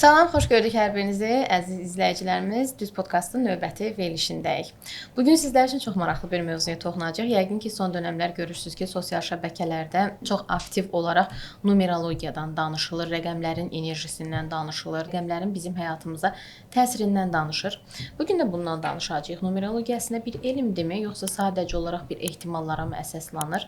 Salam, xoş gördük hər birinizi, əziz izləyicilərimiz. Düz podkastın növbəti verilişindəyik. Bugün sizlər üçün çox maraqlı bir mövzuya toxunacağıq. Yəqin ki, son dönəmlər görürsünüz ki, sosial şəbəkələrdə çox aktiv olaraq numerologiyadan danışılır, rəqəmlərin enerjisindən danışılır, rəqəmlərin bizim həyatımıza təsirindən danışır. Bugün də bundan danışacağıq. Numerologiya əslində bir elmdirmi, yoxsa sadəcə olaraq bir ehtimallara mı əsaslanır?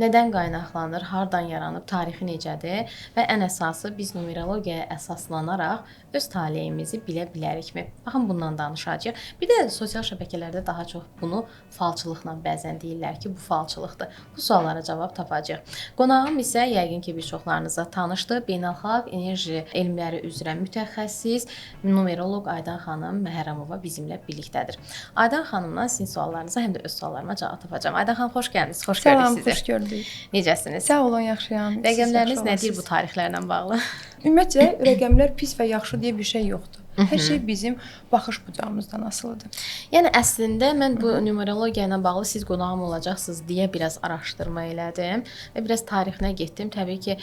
Nədən qaynaqlanır, hardan yaranıb, tarixi necədir və ən əsası biz numerologiyaya əsaslanaraq öz taleyimizi bilə bilərikmi? Baxın, bundan danışacağıq. Bir də sosial şəbəkələrdə daha çox bunu falçılıqla bəzən deyirlər ki, bu falçılıqdır. Bu suallara cavab tapacağıq. Qonağım isə yəqin ki, bir çoxlarınıza tanışdır. Beynəlxalq enerji elmləri üzrə mütəxəssis, numeroloq Aydan xanım Məhərrəmova bizimlə birlikdədir. Aydan xanımdan sizin suallarınıza, həm də öz suallarıma cavab tapacağam. Aydan xanım, xoş gəldiniz. Xoş gördük sizi. Salam, xoş gördük. Necəsiniz? Sağ olun, yaxşıyam. Rəqəmləriniz nədir bu tarixlərlə bağlı? Ümumiyyətlə, rəqəmlər pis və yaxşı deyə bir şey yoxdur. Hər şey bizim baxış bucağımızdan asılıdır. Yəni əslində mən bu numerologiya ilə bağlı siz qonağım olacaqsınız deyə biraz araşdırma elədim və biraz tarixinə getdim. Təbii ki,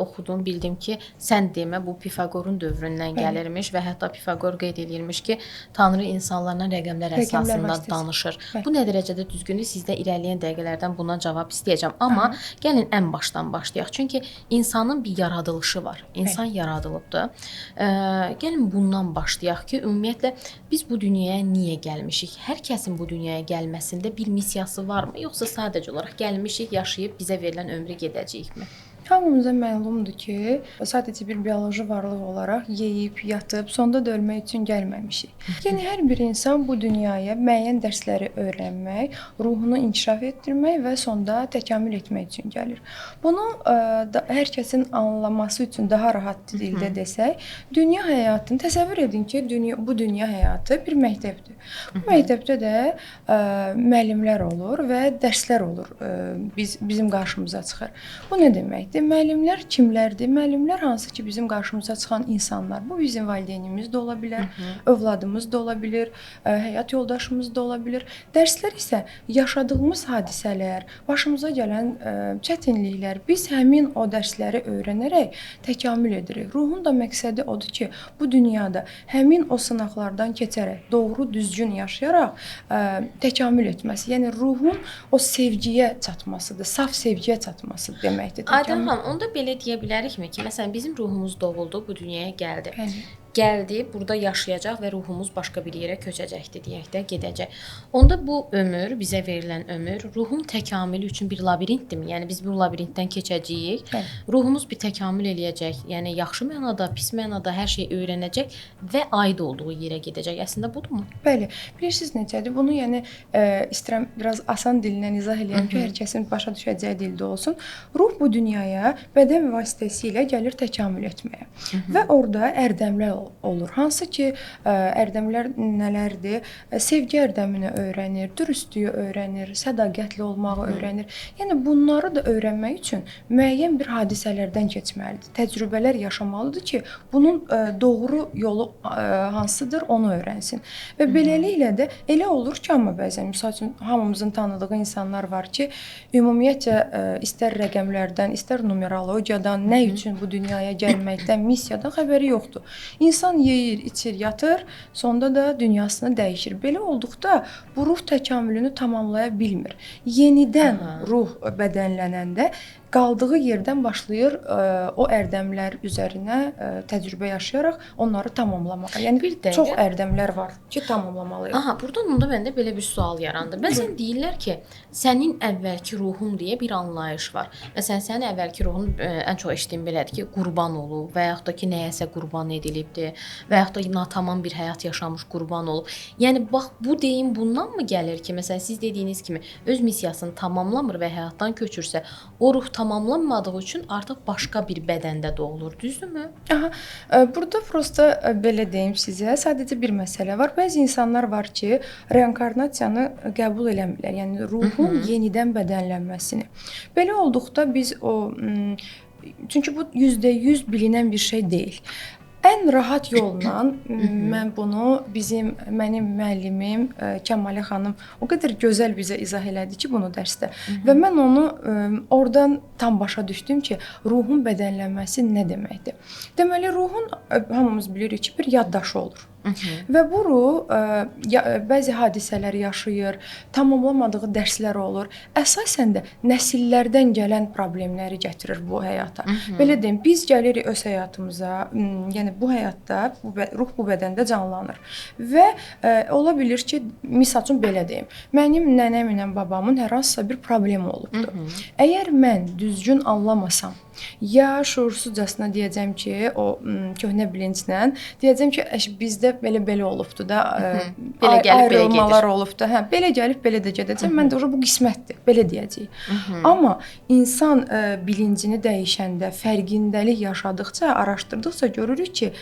oxudum, bildim ki, sən demə bu Pifaqorun dövründən gəlirmiş və hətta Pifaqor qeyd edirmiş ki, Tanrı insanlarla rəqəmlər əsasında danışır. Bu nə dərəcədə düzgündür? Sizdə irəliləyən dəqiqələrdən buna cavab istəyəcəm. Amma gəlin ən başdan başlayaq. Çünki insanın bir yaradılışı var. İnsan yaradılıbdır. Gəlin bundan başlayaq ki, ümumiyyətlə biz bu dünyaya niyə gəlmişik? Hər kəsin bu dünyaya gəlməsində bir missiyası varmı? Yoxsa sadəcə olaraq gəlmişik, yaşayıb bizə verilən ömrü gedəcəyikmi? Hamımıza məlumdur ki, sadəcə bir bioloji varlıq olaraq yeyib, yatıb, sonda da ölmək üçün gəlməmişik. Yəni hər bir insan bu dünyaya müəyyən dərsləri öyrənmək, ruhunu inkişaf etdirmək və sonda təkamül etmək üçün gəlir. Bunu hər kəsin anlaması üçün daha rahat dildə desək, dünya həyatını təsəvvür edin ki, bu dünya həyatı bir məktəbdir. Bu məktəbdə də müəllimlər olur və dərslər olur. Bizim qarşımıza çıxır. Bu nə deməkdir? Müəllimlər kimlərdir? Müəllimlər hansı ki, bizim qarşımıza çıxan insanlar. Bu bizim valideynimiz də ola bilər, övladımız da ola bilər, həyat yoldaşımız da ola bilər. Dərslər isə yaşadığımız hadisələr, başımıza gələn çətinliklər. Biz həmin o dərsləri öyrənərək təkamül edirik. Ruhun da məqsədi odur ki, bu dünyada həmin o sınaqlardan keçərək, doğru, düzgün yaşayaraq təkamül etməsi. Yəni ruhun o sevgiyə çatmasıdır, saf sevgiyə çatmasıdır deməkdir. Aydan xanım, onda belə deyə bilərikmi ki, məsələn bizim ruhumuz doğuldu, bu dünyaya gəldi. Bəli. Gəldi, burada yaşayacaq və ruhumuz başqa bir yerə köçəcəkdir, deyək də, gedəcək. Onda bu ömür, bizə verilən ömür ruhun təkamülü üçün bir labirintdirmi? Yəni biz bu labirintdən keçəcəyik, ruhumuz bir təkamül eləyəcək. Yəni yaxşı mənada, pis mənada hər şey öyrənəcək və aid olduğu yerə gedəcək. Əslində budurmu? Bəli. Bilirsiniz necədir? Bunu yəni istəyirəm biraz asan dillə izah eləyəm ki, hər kəsin başa düşəcəyi dildə olsun. Ruh bu dünyaya bədən vasitəsilə gəlir təkamül etməyə. Və orada ərdəmlər olur. Hansı ki, ərdəmlər nələrdir? Sevgi ərdəmini öyrənir, dürüstlüyü öyrənir, sədaqətli olmağı öyrənir. Yəni bunları da öyrənmək üçün müəyyən bir hadisələrdən keçməlidir. Təcrübələr yaşamalıdır ki, bunun doğru yolu hansıdır, onu öyrənsin. Və beləliklə də elə olur ki, amma bəzən misal üçün hamımızın tanıdığı insanlar var ki, ümumiyyətcə istər rəqəmlərdən, istər numerologiyadan, nə üçün bu dünyaya gəlməkdən, missiyadan xəbəri yoxdur. İnsan yeyir, içir, yatır, sonda da dünyasını dəyişir. Belə olduqda bu ruh təkamülünü tamamlaya bilmir. Yenidən ruh bədənlənəndə qaldığı yerdən başlayır o ərdəmlər üzərinə təcrübə yaşayaraq onları tamamlamağa. Yəni çox ərdəmlər var ki, tamamlamalıyıq. Aha, buradan onda məndə belə bir sual yarandı. Bəzən deyirlər ki, sənin əvvəlki ruhun deyə bir anlayış var. Məsələn, sənin əvvəlki ruhun ən çox eşitdiyim belədir ki, qurban olub və yaxud da ki, nəyəsə qurban edilibdir və yaxud da natamam bir həyat yaşamış qurban olub. Yəni bax, bu deyim bundan mı gəlir ki, məsələn, siz dediyiniz kimi öz missiyasını tamamlamır və həyatdan köçürsə, o ruh tamamlanmadığı üçün artıq başqa bir bədəndə doğulur, düzdürmü? Aha, burada prosta belə deyim sizə, sadəcə bir məsələ var. Bəzi insanlar var ki, reinkarnasiyanı qəbul eləmirlər. Yəni ruhun yenidən bədənlənməsini. Belə olduqda biz çünki bu %100 bilinən bir şey deyil. Ən rahat yolla mən bunu mənim müəllimim Kəmalə xanım o qədər gözəl bizə izah elədi ki, bunu dərsdə. Və mən onu oradan tam başa düşdüm ki, ruhun bədənlənməsi nə deməkdir? Deməli, ruhun hamımız bilirik ki, bir yaddaşı olur. Və bu ruh bəzi hadisələr yaşayır, tamamlamadığı dərslər olur. Əsasən də nəsillərdən gələn problemləri gətirir bu həyata. Belə deyim, biz gəlirik öz həyatımıza, yəni bu həyatda ruh bu bədəndə canlanır. Və ola bilər ki, misal üçün belə deyim, mənim nənəm ilə babamın hər hansısa bir problemi olubdu. Əgər mən düzgün anlamasam, ya şuursuzcasına deyəcəm ki, o köhnə bilinclə deyəcəm ki, bizdə belə olubdu da, belə gəlib belə ayrılmalar olubdu. Hə, belə gəlib belə də gedəcəm. Mən də bu qismətdir, belə deyəcəyik. Amma insan bilincini dəyişəndə, fərqindəlik yaşadıkca, araşdırdıkca görürük ki,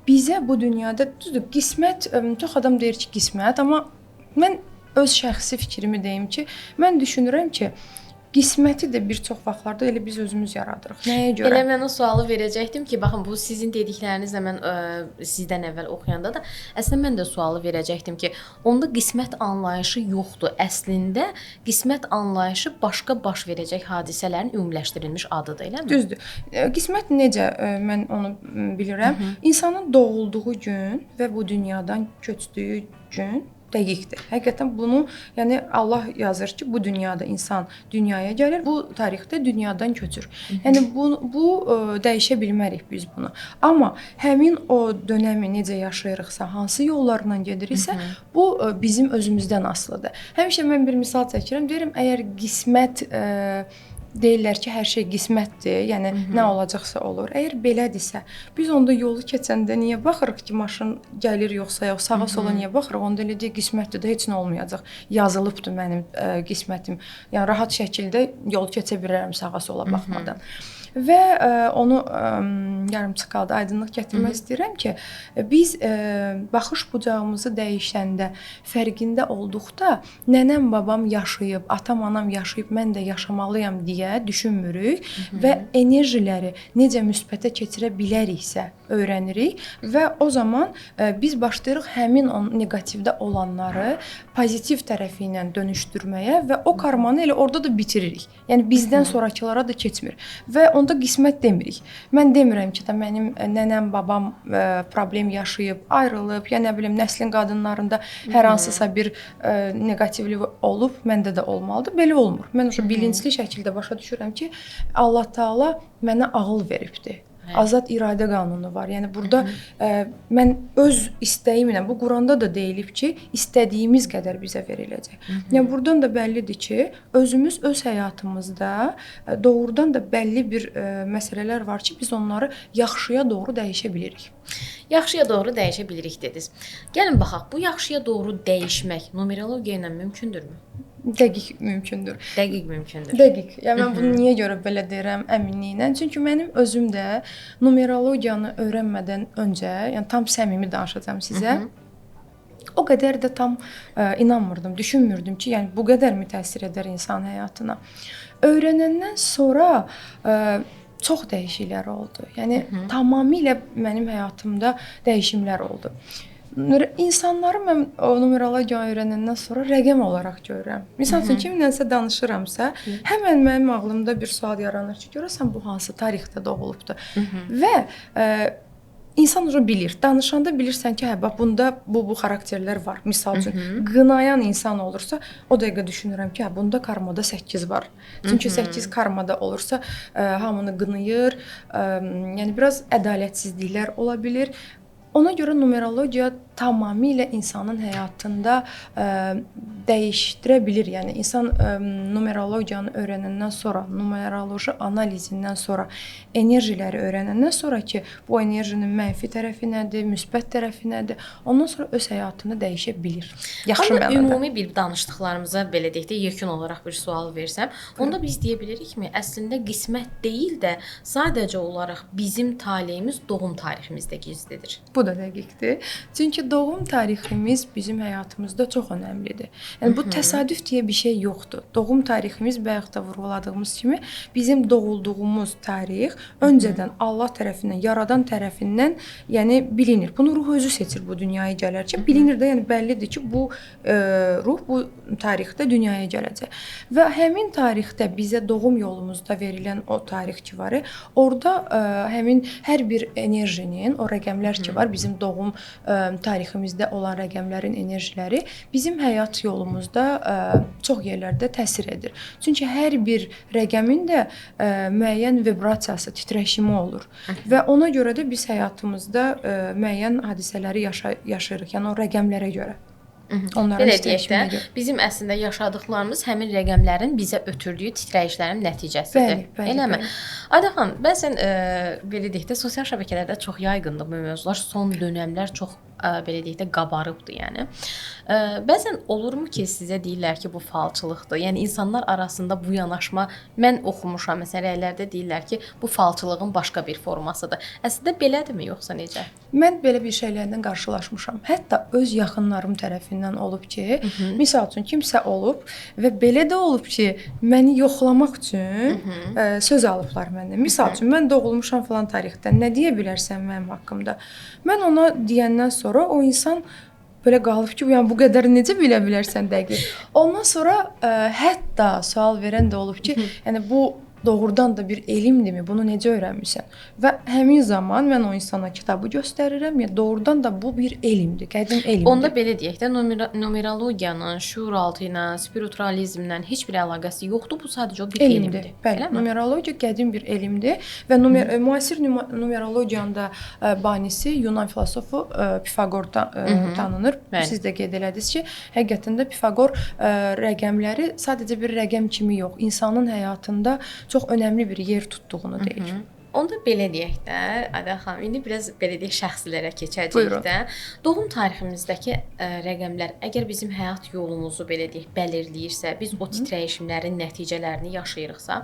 bizə bu dünyada düzdür, qismət, çox adam deyir ki, qismət, amma mən öz şəxsi fikrimi deyim ki, mən düşünürəm ki, qisməti də bir çox vaxtlarda elə biz özümüz yaradırıq. Nəyə görə? Elə mən o sualı verəcəkdim ki, baxın bu sizin dediklərinizlə mən sizdən əvvəl oxuyanda da əslində mən də sualı verəcəkdim ki, onda qismət anlayışı yoxdur. Əslində qismət anlayışı başqa baş verəcək hadisələrin ümumiləşdirilmiş adıdır, eləmi? Düzdür. Qismət necə mən onu bilirəm? İnsanın doğulduğu gün və bu dünyadan köçdüyü gün dəqiqdir. Həqiqətən bunu, yəni Allah yazır ki, bu dünyada insan dünyaya gəlir, bu tarixdə dünyadan köçür. Yəni bu dəyişə bilmərik biz bunu. Amma həmin o dönəmi necə yaşayırıqsa, hansı yollarla gediriksə, bu bizim özümüzdən asılıdır. Həmişə mən bir misal çəkirəm, deyirəm, əgər qismət deyirlər ki, hər şey qismətdir, yəni nə olacaqsa olur. Əgər belədirsə, biz onda yolu keçəndə niyə baxırıq ki, maşın gəlir yoxsa yox, sağa sola niyə baxırıq? Onda elə deyək, qismətdir də heç nə olmayacaq. Yazılıbdır mənim qismətim. Yəni rahat şəkildə yol keçə bilərəm sağa sola baxmadan. Və onu yarımçıq aydınlıq gətirmək istəyirəm ki, biz baxış bucağımızı dəyişəndə, fərqində olduqda nənəm, babam yaşayıb, atam, anam yaşayıb, mən də yaşamalıyam deyə düşünmürük və enerjiləri necə müsbətə keçirə biləriksə öyrənirik və o zaman biz başlayırıq həmin o neqativdə olanları pozitiv tərəfi ilə dönüşdürməyə və o karmanı elə orada da bitiririk. Yəni bizdən sonrakılara da keçmir. Və onda qismət demirik. Mən demirəm ki, mənim nənəm, babam problem yaşayıb, ayrılıb, ya nə bilim, nəslin qadınlarında hər hansısa bir neqativlik olub, məndə də olmalıdır. Belə olmur. Mən bilinçli şəkildə başa düşürəm ki, Allah Taala mənə ağıl veribdi. Azad iradə qanunu var. Yəni burada mən öz istəyimlə, bu Quranda da deyilib ki, istədiyimiz qədər bizə veriləcək. Yəni buradan da bəllidir ki, özümüz öz həyatımızda doğrudan da bəlli bir məsələlər var ki, biz onları yaxşıya doğru dəyişə bilirik. Yaxşıya doğru dəyişə bilirik dediniz. Gəlin baxaq, bu yaxşıya doğru dəyişmək numerologiya ilə mümkündürmü? Dəqiq mümkündür. Dəqiq mümkündür. Dəqiq. Yəni mən bunu niyə görə belə deyirəm əminliklə? Çünki mənim özüm də numerologiyanı öyrənmədən öncə, yəni tam səmimi danışacağam sizə. O qədər də tam inanmırdım, düşünmürdüm ki, yəni bu qədərmi təsir edər insan həyatına. Öyrənəndən sonra çox dəyişikliklər oldu. Yəni tamamilə mənim həyatımda dəyişimlər oldu. İnsanları mən o numerologiyanı öyrənəndən sonra rəqəm olaraq görürəm. Məsəl üçün kimlənsə danışıramsa, həmən mənim ağlımda bir sual yaranır ki, görəsən bu hansı tarixdə doğulubdu? Və İnsan bilir, danışanda bilirsən ki, hə, bax bunda bu xarakterlər var. Misal üçün, qınayan insan olursa, o dəqiqə düşünürəm ki, hə, bunda karmada 8 var. Çünki 8 karmada olursa, hamını qınayır, yəni biraz ədalətsizliklər ola bilir. Ona görə numerologiya tamamilə insanın həyatında dəyişdirə bilir. Yəni insan numerologiyanı öyrənəndən sonra, numeroloji analizindən sonra, enerjiləri öyrənəndən sonra ki, bu enerjinin mənfi tərəfi nədir, müsbət tərəfi nədir, ondan sonra öz həyatını dəyişə bilir. Yaxşı mənada. Amma ümumi bir danışdıqlarımıza belə deyək də yekun olaraq bir sual versəm, onda biz deyə bilirikmi, əslində qismət deyil də sadəcə olaraq bizim taleyimiz doğum tariximizdə gizlidir. Bu da dəqiqdir. Çünki doğum tariximiz bizim həyatımızda çox önəmlidir. Yəni bu təsadüf deyə bir şey yoxdur. Doğum tariximiz bayaq da vurğuladığımız kimi bizim doğulduğumuz tarix öncədən Allah tərəfindən, yaradan tərəfindən, yəni bilinir. Bunu ruh özü seçir bu dünyaya gələrkən. Bilinir də, yəni bəllidir ki, bu ruh bu tarixdə dünyaya gələcək. Və həmin tarixdə bizə doğum yolumuzda verilən o tarix ki var, orada həmin hər bir enerjinin, o rəqəmlər ki var, bizim doğum tariximizdə olan rəqəmlərin enerjiləri bizim həyat yolumuzda çox yerlərdə təsir edir. Çünki hər bir rəqəmin də müəyyən vibrasiyası, titreşimi olur. Və ona görə də biz həyatımızda müəyyən hadisələri yaşayırıq, yəni o rəqəmlərə görə. Belə deyək də, bizim əslində yaşadıqlarımız həmin rəqəmlərin bizə ötürdüyü titrəyişlərin nəticəsidir. Eləmi? Ayda xanım, bəzən belə deyək də, sosial şəbəkələrdə çox yayğındır bu mövzular. Son dönəmlər çox belə deyək də qabarıbdır, yəni. Bəzən olurmu ki, sizə deyirlər ki, bu falçılıqdır? Yəni insanlar arasında bu yanaşma, mən oxumuşam, məsələn, rəylərdə deyirlər ki, bu falçılığın başqa bir formasıdır. Əslində belədirmi, yoxsa necə? Mən belə bir şeylərlə qarşılaşmışam. Hətta öz yaxınlarım tərəfindən olub ki, misal üçün kimsə olub və belə də olub ki, məni yoxlamaq üçün söz alıblar məndən. Misal üçün mən doğulmuşam falan tarixdən. Nə deyə bilərsən mənim haqqımda? Mən ona deyəndən sonra o insan belə qalıb ki, yəni bu qədər necə bilə bilərsən dəqiq. Ondan sonra hətta sual verən də olub ki, yəni bu doğrudan da bir elmdirmi? Bunu necə öyrənmisən? Və həmin zaman mən o insana kitabı göstərirəm. Yəni doğrudan da bu bir elmdir, qədim elmdir. Onda belə deyək də, numerologiyanın, şuuraltı ilə, spiritualizmlə heç bir əlaqəsi yoxdur. Bu sadəcə bir elmdir. Bəli, numerologiya qədim bir elmdir və müasir numerologiyanın da banisi Yunan filosofu Pifaqor tanınır. Siz də qeyd elədiniz ki, həqiqətən də Pifaqor rəqəmləri sadəcə bir rəqəm kimi yox, insanın həyatında çox önəmli bir yer tutduğunu deyir. Onda belə deyək də, Ayda xanım, indi biraz belə deyək şəxslərə keçəcəyik də. Doğum tariximizdəki rəqəmlər əgər bizim həyat yolumuzu belə deyək bəlirləyirsə, biz o titrəyişimlərin nəticələrini yaşayırıqsa,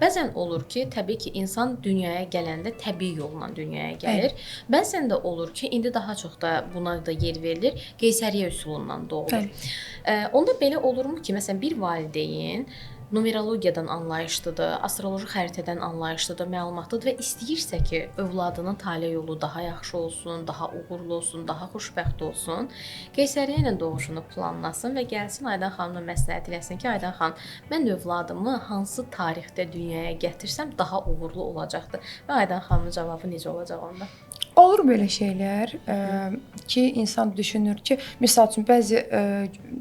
bəzən olur ki, təbii ki, insan dünyaya gələndə təbii yolla dünyaya gəlir. Bəzən də olur ki, indi daha çox da buna da yer verilir, qeysəriyyə üsulundan doğulur. Onda belə olurmu ki, məsələn, bir valideyn numerologiyadan anlayışlıdır, astroloji xəritədən anlayışlıdır, məlumatlıdır və istəyirsə ki, övladının tale yolu daha yaxşı olsun, daha uğurlu olsun, daha xoşbəxt olsun, qeysəriyyə ilə doğuşunu planlasın və gəlsin Aydan xanımla məsləhət eləsin ki, Aydan xanım, mən övladımı hansı tarixdə dünyaya gətirsəm daha uğurlu olacaqdır. Və Aydan xanımın cavabı necə olacaq onda? Olur belə şeylər ki, insan düşünür ki, misal üçün bəzi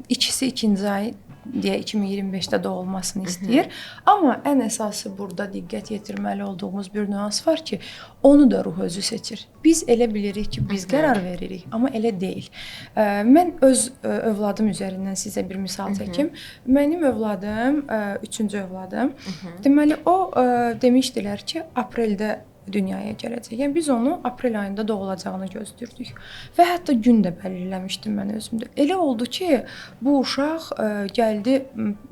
ikisi ikinci ay deyə 2025-də doğulmasını istəyir. Amma ən əsası burada diqqət yetirməli olduğumuz bir nüans var ki, onu da ruh özü seçir. Biz elə bilirik ki, biz qərar veririk, amma elə deyil. Mən öz övladım üzərindən sizə bir misal çəkim. Mənim övladım, 3-cü övladım. Deməli, o demişdilər ki, apreldə dünyaya gələcək. Yəni biz onu aprel ayında doğulacağını gözləyirdik. Və hətta gün də belirləmişdim mən özümdə. Elə oldu ki, bu uşaq gəldi,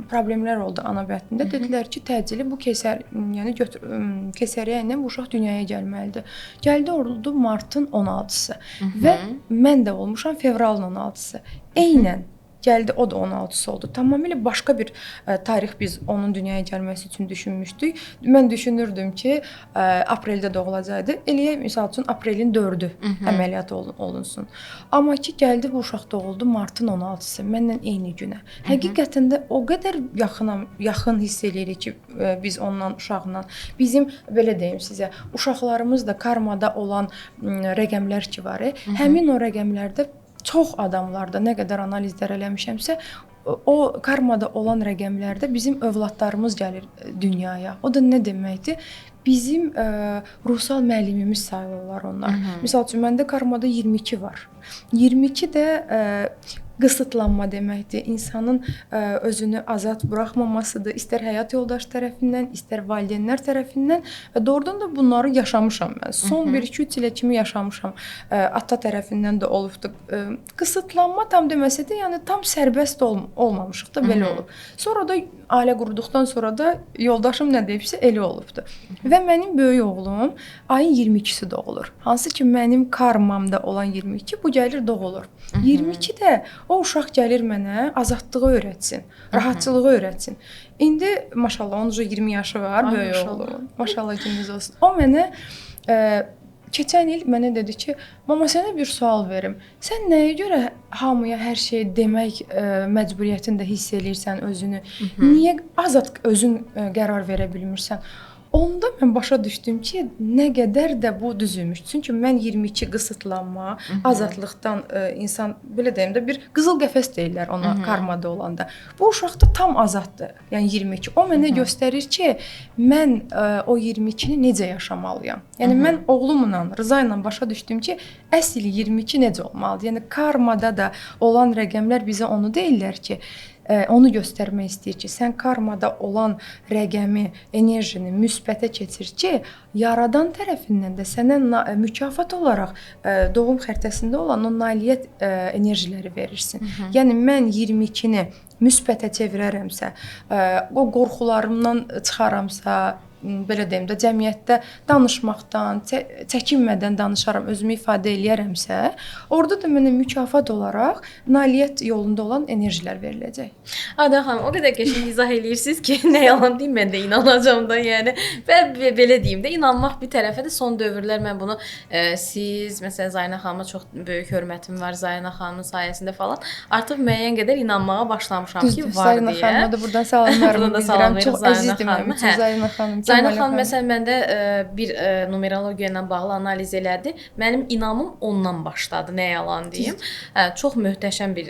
problemlər oldu ana bətnində. Dedilər ki, təcili bu keysəriyyə ilə bu uşaq dünyaya gəlməlidir. Gəldi, oldu martın 16-sı və mən də olmuşam fevralın 16-sı. Eynən gəldi, o da 16-sı oldu. Tamamilə başqa bir tarix biz onun dünyaya gəlməsi üçün düşünmüşdük. Mən düşünürdüm ki, apreldə doğulacaqdı. Eləyək, misal üçün, aprelin 4-ü əməliyyat olunsun. Amma ki, gəldi, bu uşaq doğuldu martın 16-sı, mənlə eyni günə. Həqiqətən də o qədər yaxın hiss eləyirik ki, biz ondan, uşaqla. Bizim, belə deyim sizə, uşaqlarımız da karmada olan rəqəmlər ki var, həmin o rəqəmlərdə çox adamlarda nə qədər analizlər eləmişəmsə, o karmada olan rəqəmlərdə bizim övladlarımız gəlir dünyaya. O da nə deməkdir? Bizim ruhsal müəllimimiz sayılırlar onlar. Misal üçün, məndə karmada 22 var. 22 də qısıtlanma deməkdir. İnsanın özünü azad buraxmamasıdır. İstər həyat yoldaşı tərəfindən, istər valideynlər tərəfindən və doğrudan da bunları yaşamışam mən. Son 1-2-3 ilə kimi yaşamışam. Ata tərəfindən də olubdu. Qısıtlanma tam deməsə də, yəni tam sərbəst olmamışıq da belə olub. Sonra da ailə qurduqdan sonra da yoldaşım nə deyibsə elə olubdu. Və mənim böyük oğlum ayın 22-si doğulur. Hansı ki mənim karmamda olan 22 bu gəlir doğulur. 22 də o uşaq gəlir mənə azadlığı öyrətsin, rahatçılığı öyrətsin. İndi maşallah onun 20 yaşı var, böyük oğlum. Maşallah gününüz olsun. O mənə keçən il mənə dedi ki, mama sənə bir sual verim. Sən nəyə görə hamıya hər şey demək məcburiyyətində hiss eləyirsən özünü? Niyə azad özün qərar verə bilmirsən? Onda mən başa düşdüm ki, nə qədər də bu düzülmüş. Çünki mən 22 qısıtlanma, azadlıqdan insan belə deyim də bir qızıl qəfəs deyirlər ona karmada olanda. Bu uşaq da tam azaddır. Yəni 22. O mənə göstərir ki, mən o 22-ni necə yaşamalıyam. Yəni mən oğlumla, Rıza ilə başa düşdüm ki, əsl 22 necə olmalıdır. Yəni karmada da olan rəqəmlər bizə onu deyirlər ki, onu göstərmək istəyir ki, sən karmada olan rəqəmi, enerjini müsbətə keçir ki, yaradan tərəfindən də sənə mükafat olaraq doğum xəritəsində olan o nailiyyət enerjiləri verirsin. Yəni mən 22-ni müsbətə çevirərəmsə, o qorxularımdan çıxaramsa, belə deyim də, cəmiyyətdə danışmaqdan, çəkinmədən danışaram, özümü ifadə eləyərəmsə, orada da mənə mükafat olaraq nailiyyət yolunda olan enerjilər veriləcək. Ada xanım, o qədər qəşəng izah eləyirsiniz ki, nə yalan deyim, mən də inanacağam da, yəni. Və belə deyim də, inanmaq bir tərəfə də son dövrlər mən bunu siz, məsələn, Zaynə xanıma çox böyük hörmətim var, Zaynə xanımın sayəsində falan, artıq müəyyən qədər inanmağa başlamışam ki, var deyə. Zaynə xanıma da buradan salamlarımı bildirəm. Çox əzizdir mənim üçün Zaynə xanım. Zaynə xanım məsələn məndə bir numerologiya ilə bağlı analiz elədi. Mənim inamım ondan başladı, nə yalan deyim. Çox möhtəşəm bir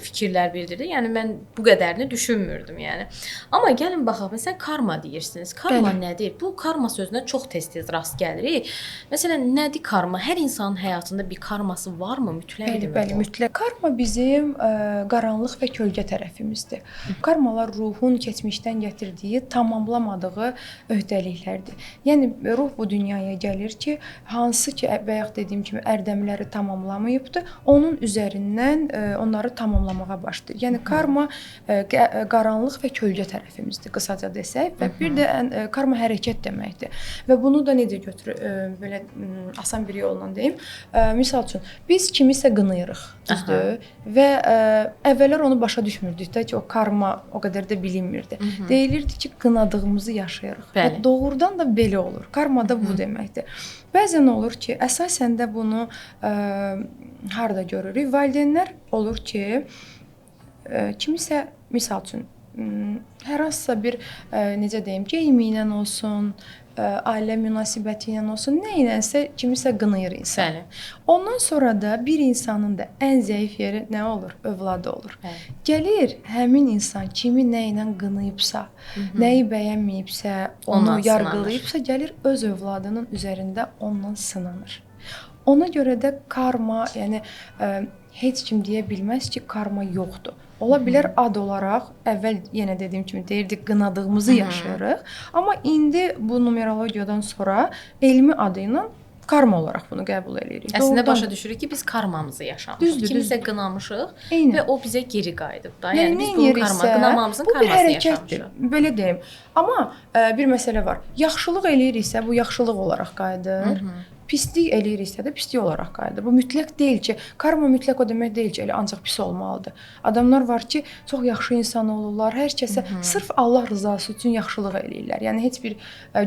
fikirlər bildirdi. Yəni mən bu qədərini düşünmürdüm, yəni. Amma gəlin baxaq, məsələn karma deyirsiniz. Karma nədir? Bu karma sözünə çox tez-tez rast gəlirik. Məsələn, nədir karma? Hər insanın həyatında bir karması varmı? Mütləqdir. Bəli, mütləq. Karma bizim qaranlıq və kölgə tərəfimizdir. Karmalar ruhun keçmişdən gətirdiyi tamamlamadığı öhdəliklərdir. Yəni ruh bu dünyaya gəlir ki, hansı ki bayaq dediyim kimi ərdəmləri tamamlamayıbdı, onun üzərindən onları tamamlamağa başlayır. Yəni karma qaranlıq və kölgə tərəfimizdir, qısaca desək və bir də karma hərəkət deməkdir. Və bunu da necə belə asan bir yolla deyim. Misal üçün biz kimisə qınayırıq, düzdür? Və əvvəllər onu başa düşmürdük də ki, o karma o qədər də bilinmirdi. Deyilirdi ki, qınadığımızı yaşayırıq. Və doğrudan da belə olur. Karma da bu deməkdir. Bəzən olur ki, əsasən də bunu harda görürük? Valideynlər olur ki, kimisə misal üçün hər hansısa bir necə deyim, geyimi ilə olsun, ailə münasibəti ilə olsun, nə ilənsə kimisə qınayır insan. Bəli. Ondan sonra da bir insanın da ən zəif yeri nə olur? Övladı olur. Bəli. Gəlir həmin insan kimi nə ilə qınayıbsa, nəyi bəyənməyibsə, onu yargılayıbsa, gəlir öz övladının üzərində ondan sınanır. Ona görə də karma, yəni heç kim deyə bilməz ki, karma yoxdur. Ola bilər ad olaraq, əvvəl yenə dediyim kimi deyirdik, qınadığımızı yaşayırıq. Amma indi bu numerologiyadan sonra elmi adı ilə karma olaraq bunu qəbul edirik. Əslində başa düşürük ki, biz karmamızı yaşamışıq. Kimisə qınamışıq və o bizə geri qayıdıb da. Yəni biz bu qınamamızın karmasını yaşamışıq. Belə deyim. Amma bir məsələ var. Yaxşılıq eləyiriksə, bu yaxşılıq olaraq qayıdır. Pislik eləyiriksə də pislik olaraq qayıdır. Bu mütləq deyil ki, karma mütləq o demək deyil ki, elə ancaq pis olmalıdır. Adamlar var ki, çox yaxşı insan olurlar, hər kəsə sırf Allah rızası üçün yaxşılıq eləyirlər. Yəni heç bir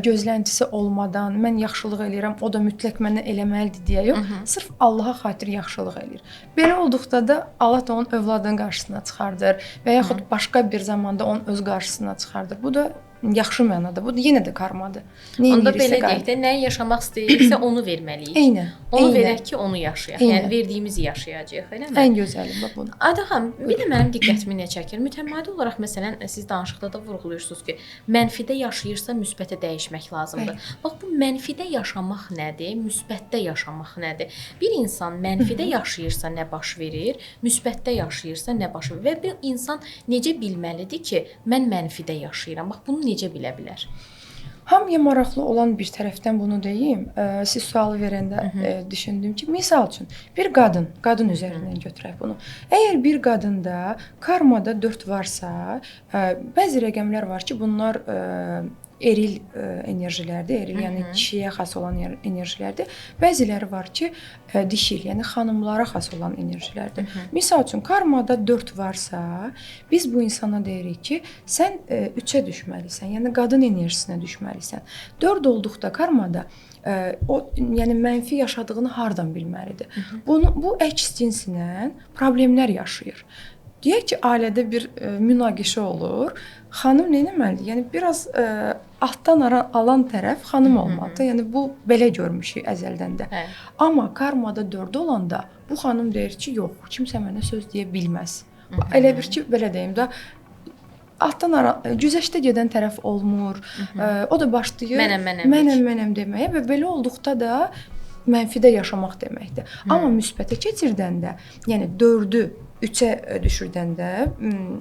gözləntisi olmadan mən yaxşılıq eləyirəm, o da mütləq mənə eləməlidir deyə yox, sırf Allaha xatir yaxşılıq eləyir. Belə olduqda da Allah da onun övladının qarşısına çıxardır və yaxud başqa bir zamanda onun öz qarşısına çıxardır. Bu da yaxşı mənada. Bu yenə də karmadır. Nə Onda ediriksə belə deyək də, nəyi yaşamaq istəyiriksə onu verməliyik. Eynən. Onu eynən. verək ki, onu yaşayaq. Eynən. Yəni verdiyimizi yaşayacağıq, eləmi? Ən gözəli bax bunu. Ayda xanım, bir də mənim diqqətimi nə çəkir? Mütəmadi olaraq məsələn siz danışıqda da vurğulayırsınız ki, mənfidə yaşayırsa müsbətə dəyişmək lazımdır. Bax bu mənfidə yaşamaq nədir? Müsbətdə yaşamaq nədir? Bir insan mənfidə yaşayırsa nə baş verir? Müsbətdə yaşayırsa nə baş verir? Və bir insan necə bilməlidir ki, mən mənfidə yaşayıram? Bax bunu necə bilə bilər? Hamıya maraqlı olan bir tərəfdən bunu deyim. Siz sualı verəndə düşündüm ki, misal üçün bir qadın üzərindən götürək bunu. Əgər bir qadında karmada 4 varsa, bəzi rəqəmlər var ki, bunlar eril enerjilərdir, eril yəni kişiyə xas olan enerjilərdir. Bəziləri var ki, dişil, yəni xanımlara xas olan enerjilərdir. Misal üçün karmada 4 varsa, biz bu insana deyirik ki, sən 3-ə düşməlisən, yəni qadın enerjisinə düşməlisən. 4 olduqda karmada o yəni mənfi yaşadığını hardan bilməlidir? Bu əks cinsindən problemlər yaşayır. Deyək ki, ailədə bir münaqişə olur. Xanım nə etməlidir? Yəni biraz altdan alan tərəf xanım olmalıdır. Yəni bu belə görmüşük əzəldən də. Amma karmada 4 olanda bu xanım deyir ki, yox, kimsə mənə söz deyə bilməz. Elə bir ki, belə deyim də, altdan güzəştə gedən tərəf olmur. O da başlayır mənəm deməyə və belə olduqda da mənfidə yaşamaq deməkdir. Amma müsbətə keçirdəndə, yəni 4-ü 3-ə düşürdəndə,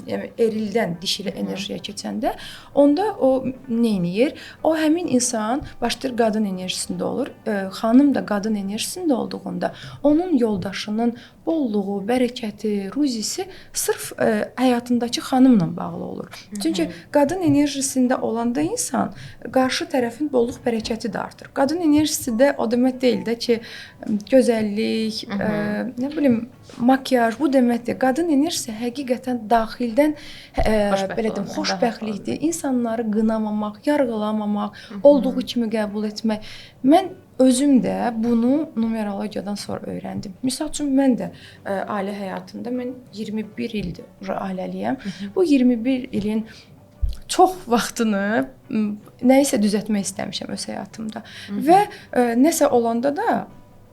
yəni erildən dişili enerjiyə keçəndə, onda o nə edir? O həmin insan başlayır qadın enerjisində olur. Xanım da qadın enerjisində olduğunda onun yoldaşının bolluğu, bərəkəti, ruzisi sırf həyatındakı xanımla bağlı olur. Çünki qadın enerjisində olanda insan qarşı tərəfin bolluq, bərəkəti də artır. Qadın enerjisi də o demək deyil də ki, gözəllik, nə bilim, makyaj, bu deməkdir. Qadın enerjisi həqiqətən daxildən belə deyim, xoşbəxtlikdir. İnsanları qınamamaq, yargılamamaq, olduğu kimi qəbul etmək. Mən özüm də bunu numerologiyadan sonra öyrəndim. Məsəl üçün mən də ailə həyatında mən 21 ildir ailəliyəm. Bu 21 ilin çox vaxtını nəyisə düzəltmək istəmişəm öz həyatımda. Və nəsə olanda da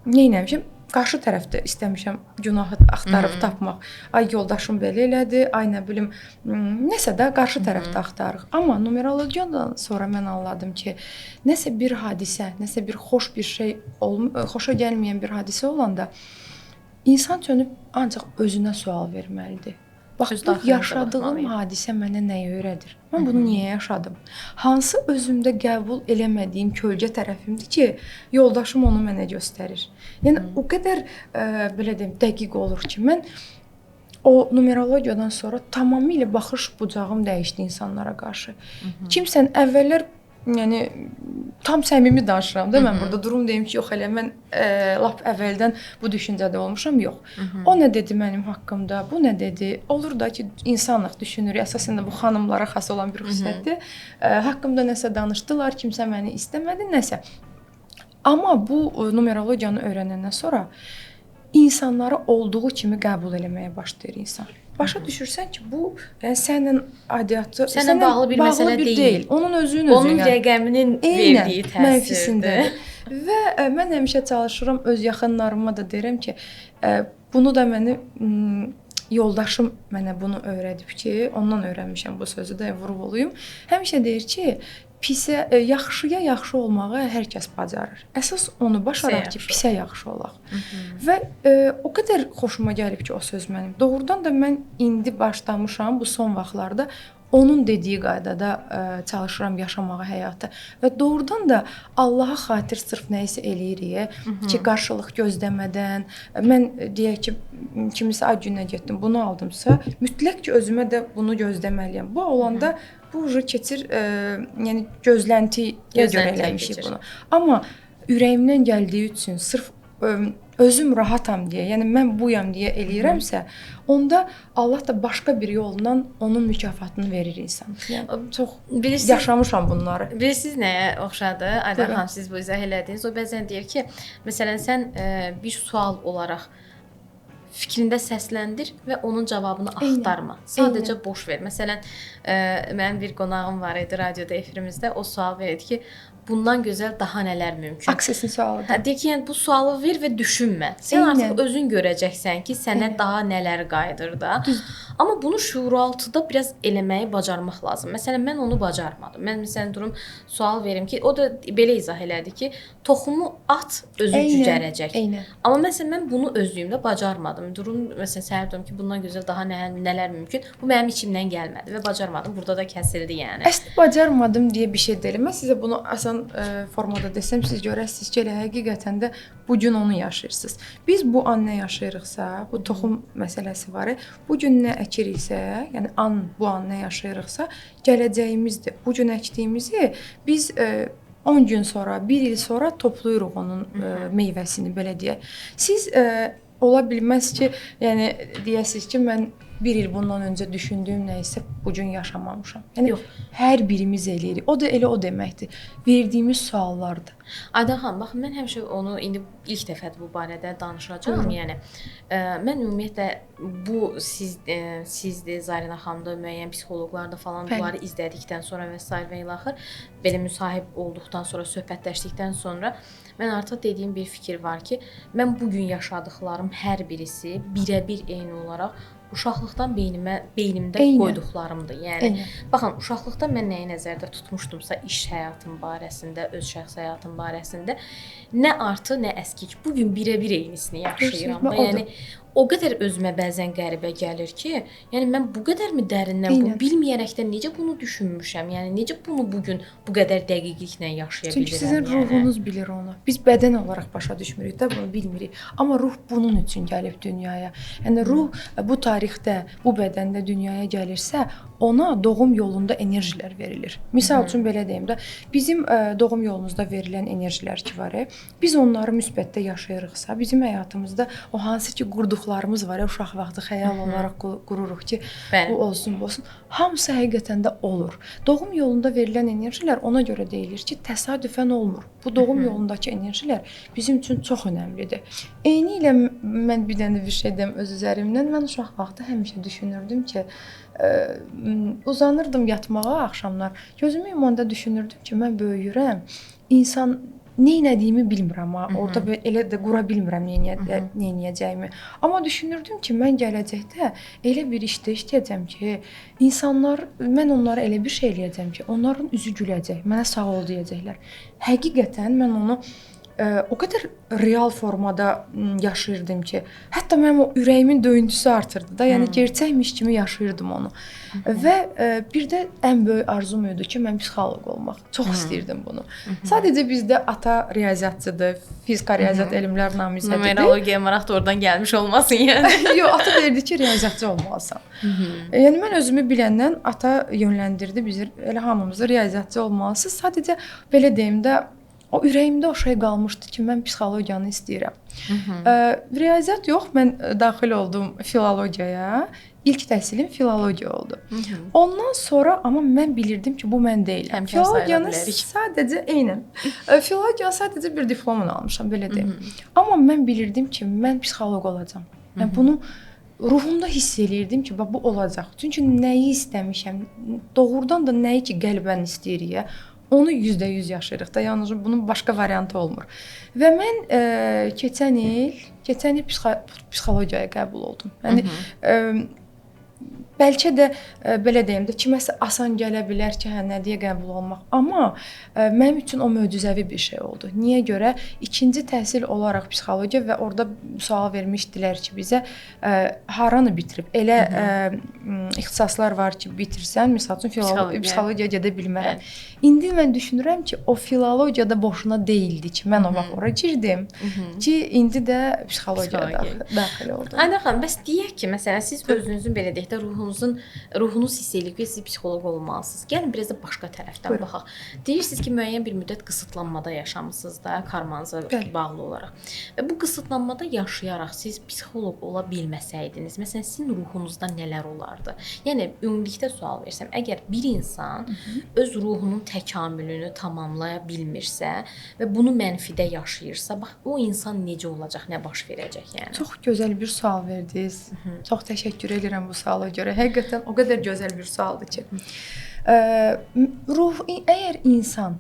nə etmişəm? Qarşı tərəfdə istəmişəm günahı axtarıb tapmaq. Ay yoldaşım belə elədi, ay nə bilim, nəsə də qarşı tərəfdə axtarırıq. Amma numerologiyadan sonra mən anladım ki, nəsə bir hadisə, nəsə bir xoş bir şey, xoşa gəlməyən bir hadisə olanda insan çönüb ancaq özünə sual verməlidir. Bax, bu yaşadığım hadisə mənə nəyi öyrədir? Mən bunu niyə yaşadım? Hansı özümdə qəbul eləmədiyim kölgə tərəfimdir ki, yoldaşım onu mənə göstərir? Yəni, o qədər, belə deyim, dəqiq olur ki, mən o numerologiyadan sonra tamamilə baxış bucağım dəyişdi insanlara qarşı. Kimsən əvvəllər, yəni tam səmimi danışıram da, mən burada durum deyim ki, yox elə mən lap əvvəldən bu düşüncədə olmuşam, yox. O nə dedi mənim haqqımda, bu nə dedi? Olur da ki, insanlıq düşünürük, əsasən də bu xanımlara xas olan bir xüsusiyyətdir. Haqqımda nəsə danışdılar, kimsə məni istəmədi, nəsə. Amma bu numerologiyanı öyrənəndən sonra insanları olduğu kimi qəbul eləməyə başlayır insan. Başa düşürsən ki, bu sənin aidiyyatı, sənə bağlı bir məsələ deyil. Onun özünün onun rəqəminin verdiyi təsirdir. Və mən həmişə çalışıram, öz yaxınlarıma da deyirəm ki, bunu da məni yoldaşım mənə bunu öyrədib ki, ondan öyrənmişəm bu sözü də vurğulayım. Həmişə deyir ki, yaxşıya yaxşı olmağı hər kəs bacarır. Əsas onu başaraq ki, pisə yaxşı olaq. Və o qədər xoşuma gəlib ki, o söz mənim. Doğrudan da mən indi başlamışam bu son vaxtlarda onun dediyi qaydada çalışıram yaşamağa həyatı. Və doğrudan da Allaha xatir sırf nəyisə eləyirik ki, qarşılıq gözləmədən, mən deyək ki, kimisə ay günə getdim, bunu aldımsa, mütləq ki, özümə də bunu gözləməliyəm. Bu olanda bu keçir, yəni gözləntiyə görə eləmişik bunu. Amma ürəyimdən gəldiyi üçün sırf özüm rahatam deyə, yəni mən buyam deyə eləyirəmsə, onda Allah da başqa bir yolla onun mükafatını verir insan. Yəni çox yaşamışam bunları. Bilirsiniz nəyə oxşadı? Aydan xanım, siz bu izah elədiniz. O bəzən deyir ki, məsələn sən bir sual olaraq fikrində səsləndir və onun cavabını axtarma. Sadəcə boş ver. Məsələn, mənim bir qonağım var idi radioda efirimizdə. O sual verdi ki, bundan gözəl daha nələr mümkün? Aksesin sualıdır. Deyir ki, yəni bu sualı ver və düşünmə. Sən artıq özün görəcəksən ki, sənə daha nələr qayıdır da. Amma bunu şuuraltıda biraz eləməyi bacarmaq lazım. Məsələn, mən onu bacarmadım. Mən məsələn durum sual verim ki, o da belə izah elədi ki, toxumu at, özü cücərəcək. Amma məsələn mən bunu özlüyümdə bacarmadım. Durum məsələn səhər dedim ki, bundan gözəl daha nələr mümkün? Bu mənim içimdən gəlmədi və bacarmadım. Burada da kəsildi yəni. Əslində bacarmadım deyə bir şey deyil. Mən sizə bunu asan formada desəm, siz görəsiniz ki, elə həqiqətən də bu gün onu yaşayırsınız. Biz bu an nə yaşayırıqsa, bu toxum məsələsi var. Bu gün nə əkiriksə, yəni bu an nə yaşayırıqsa, gələcəyimizdir. Bu gün əkdiyimizi biz 10 gün sonra, 1 il sonra toplayırıq onun meyvəsini, belə deyək. Siz ola bilməz ki, yəni deyəsiniz ki, mən 1 il bundan öncə düşündüyüm nə isə bu gün yaşamamışam. Yəni yox, hər birimiz eləyirik. O da elə o deməkdir. Verdiyimiz suallardır. Aydan xanım, baxın mən həmişə onu indi ilk dəfədir bu barədə danışacağam. Yəni mən ümumiyyətlə bu sizdir, Zarina xanımda, müəyyən psixoloqlarda falan bunları izlədikdən sonra və s. və ilaxır belə müsahib olduqdan sonra, söhbətləşdikdən sonra mən artıq dediyim bir fikir var ki, mən bu gün yaşadıklarım hər birisi birəbir eyni olaraq uşaqlıqdan beynimdə qoyduqlarımdır. Yəni baxın, uşaqlıqda mən nəyi nəzərdə tutmuşdumsa iş həyatım barəsində, öz şəxsi həyatım barəsində nə artı, nə əskik. Bu gün birəbir eynisini yaşayıram da. Yəni o qədər özümə bəzən qəribə gəlir ki, yəni mən bu qədərmi dərindən bunu bilməyərəkdən necə bunu düşünmüşəm? Yəni necə bunu bu gün bu qədər dəqiqliklə yaşaya bilirəm? Çünki sizin ruhunuz bilir onu. Biz bədən olaraq başa düşmürük də, bunu bilmirik. Amma ruh bunun üçün gəlib dünyaya. Yəni ruh bu tarixdə, bu bədəndə dünyaya gəlirsə, ona doğum yolunda enerjilər verilir. Misal üçün belə deyim də, bizim doğum yolumuzda verilən enerjilər ki var, biz onları müsbətdə yaşayırıqsa, bizim həyatımızda o hansı ki qurduqlarımız var, uşaq vaxtı xəyal olaraq qururuq ki, bu olsun, bu olsun. Hamısı həqiqətən də olur. Doğum yolunda verilən enerjilər ona görə deyilir ki, təsadüfən olmur. Bu doğum yolundakı enerjilər bizim üçün çox önəmlidir. Eynilə mən bir dənə bir şey deyim öz üzərimdən. Mən uşaq vaxtı həmişə düşünürdüm ki, uzanırdım yatmağa axşamlar. Gözümü yumanda düşünürdüm ki, mən böyüyürəm. İnsan nə etdiyimi bilmirəm, orada elə də qura bilmirəm nə edəcəyimi. Amma düşünürdüm ki, mən gələcəkdə elə bir işdə işləyəcəm ki, mən onlara elə bir şey eləyəcəm ki, onların üzü güləcək, mənə sağ ol deyəcəklər. Həqiqətən mən onu o qədər real formada yaşayırdım ki, hətta mənim o ürəyimin döyüntüsü artırdı da, yəni gerçəkmiş kimi yaşayırdım onu. Və bir də ən böyük arzum idi ki, mən psixoloq olmaq. Çox istəyirdim bunu. Sadəcə bizdə ata riyaziyyatçıdır, fizika riyaziyyat elmlər namizədidir. Numerologiyaya maraq da oradan gəlmiş olmasın yəni. Yox, ata deyirdi ki, riyaziyyatçı olmalısan. Yəni mən özümü biləndən ata yönləndirdi bizi, elə hamımızı riyaziyyatçı olmalısınız. Sadəcə belə deyim də, o ürəyimdə o şey qalmışdı ki, mən psixologiyanı istəyirəm. Riyaziyyat yox, mən daxil oldum filologiyaya. İlk təhsilim filologiya oldu. Ondan sonra amma mən bilirdim ki, bu mən deyiləm. Filologiyanı sadəcə filologiyanı sadəcə bir diplomunu almışam, belə deyim. Amma mən bilirdim ki, mən psixoloq olacağam. Yəni bunu ruhumda hiss eləyirdim ki, bu olacaq. Çünki nəyi istəmişəm, doğrudan da nəyi ki qəlbən istəyirik, onu %100 yaşayırıq da, yalnız bunun başqa variantı olmur. Və mən keçən il psixologiyaya qəbul oldum. Yəni bəlkə də belə deyim də, kiməsə asan gələ bilər ki, nə deyə qəbul olmaq. Amma mənim üçün o möcüzəvi bir şey oldu. Niyə görə? İkinci təhsil olaraq psixologiya və orada sual vermişdilər ki, bizə haranı bitirib? Elə ixtisaslar var ki, bitirsən, misal üçün psixologiyaya gedə bilmərəm. İndi mən düşünürəm ki, o filologiyada boşuna deyildi ki, mən o vaxt ora girdim ki, indi də psixologiyaya daxil oldum. Aydan xanım, bəs deyək ki, məsələn, siz özünüzün belə deyək ümumiyyətlə ruhunuz hiss eləyir ki, siz psixoloq olmalısınız. Gəlin biraz da başqa tərəfdən Buyurun. baxaq. Deyirsiniz ki, müəyyən bir müddət qısıtlanmada yaşamısınız da, karmanıza bağlı olaraq. Və bu qısıtlanmada yaşayaraq siz psixoloq ola bilməsəydiniz, məsələn, sizin ruhunuzda nələr olardı? Yəni ümumilikdə sual versəm, əgər bir insan öz ruhunun təkamülünü tamamlaya bilmirsə və bunu mənfidə yaşayırsa, bax o insan necə olacaq, nə baş verəcək yəni? Çox gözəl bir sual verdiniz. Çox təşəkkür edirəm bu suala görə. Həqiqətən o qədər gözəl bir sualdır ki. Əgər insan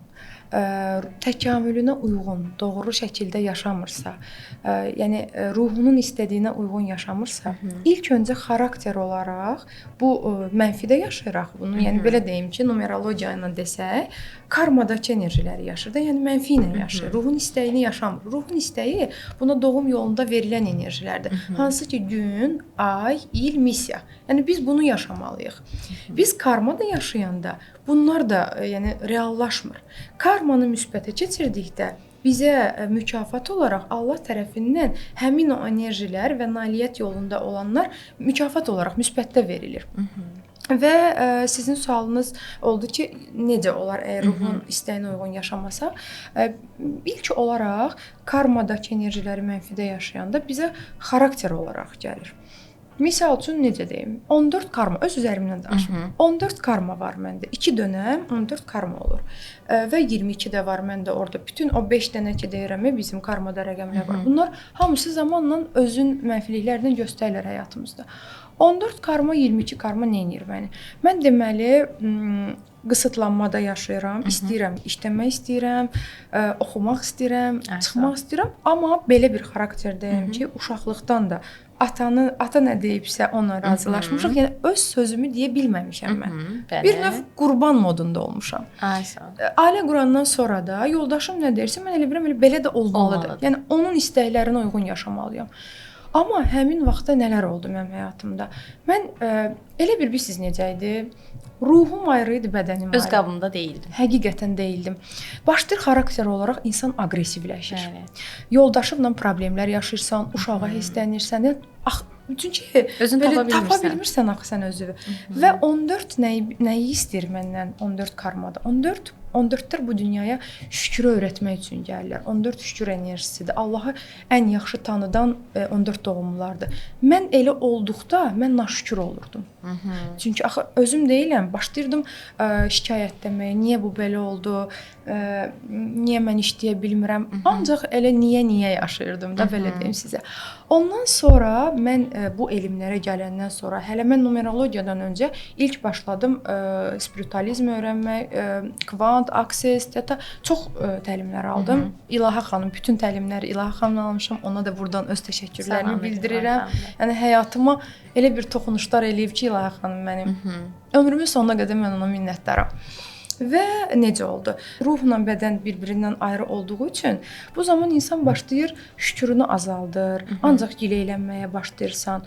təkamülünə uyğun, doğru şəkildə yaşamırsa, yəni ruhunun istədiyinə uyğun yaşamırsa, ilk öncə xarakter olaraq bu mənfidə yaşayırıq bunu. Yəni belə deyim ki, numerologiya ilə desək, karmadakı enerjiləri yaşayır da, yəni mənfi ilə yaşayır. Ruhun istəyini yaşamır. Ruhun istəyi buna doğum yolunda verilən enerjilərdir. Hansı ki, gün, ay, il, missiya. Yəni biz bunu yaşamalıyıq. Biz karmada yaşayanda bunlar da yəni reallaşmır. Karmanı müsbətə keçirdikdə bizə mükafat olaraq Allah tərəfindən həmin o enerjilər və nailiyyət yolunda olanlar mükafat olaraq müsbətdə verilir. Və sizin sualınız oldu ki, necə olar əgər ruhun istəyinə uyğun yaşamasa? İlk olaraq karmadakı enerjiləri mənfidə yaşayanda bizə xarakter olaraq gəlir. Misal üçün necə deyim? 14 karma, öz üzərimdən danışım. 14 karma var məndə. 2 dönəm 14 karma olur. Və 22 də var məndə orada. Bütün o 5 dənə ki deyirəm, bizim karmada rəqəmlər var. Bunlar hamısı zamanla özün mənfiliklərini göstərirlər həyatımızda. 14 karma, 22 karma nə edir məni? Mən deməli qısıtlanmada yaşayıram, istəyirəm, işləmək istəyirəm, oxumaq istəyirəm, çıxmaq istəyirəm, amma belə bir xarakterdəyəm ki, uşaqlıqdan da ata nə deyibsə ona razılaşmışıq. Yəni öz sözümü deyə bilməmişəm mən. Bir növ qurban modunda olmuşam. Ailə qurandan sonra da yoldaşım nə deyirsə mən elə bilirəm belə də olmalıdır. Yəni onun istəklərinə uyğun yaşamalıyam. Amma həmin vaxtda nələr oldu mənim həyatımda? Mən elə bir bilirsiniz necə idi? Ruhum ayrı idi, bədənim ayrı. Öz qabımda deyildim. Həqiqətən deyildim. Başlayır xarakter olaraq insan aqressivləşir. Yoldaşınla problemlər yaşayırsan, uşağa hisslənirsən. Çünki özünü tapa bilmirsən axı sən özünü. Və 14 nəyi istəyir məndən 14 karmada? 14'lər bu dünyaya şükrü öyrətmək üçün gəlirlər. 14 şükür enerjisidir. Allahı ən yaxşı tanıdan 14 doğumlulardır. Mən elə olduqda mən naşükür olurdum. Çünki axı özüm deyiləm, başlayırdım şikayətlənməyə. Niyə bu belə oldu? Niyə mən işləyə bilmirəm? Ancaq elə niyə yaşayırdım da belə deyim sizə. Ondan sonra mən bu elmlərə gələndən sonra hələ mən numerologiyadan öncə ilk başladım spiritüalizm öyrənmək, kvant, access, hətta çox təlimlər aldım. İlahi xanım, bütün təlimləri İlahi xanımdan almışam. Ona da buradan öz təşəkkürlərimi bildirirəm. Yəni həyatıma elə bir toxunuşlar eləyib ki, İlahi xanım mənim. Ömrümün sonuna qədər mən ona minnətdaram. Və necə oldu? Ruhla bədən bir-birindən ayrı olduğu üçün bu zaman insan başlayır şükrünü azaldır. Ancaq gileylənməyə başlayırsan.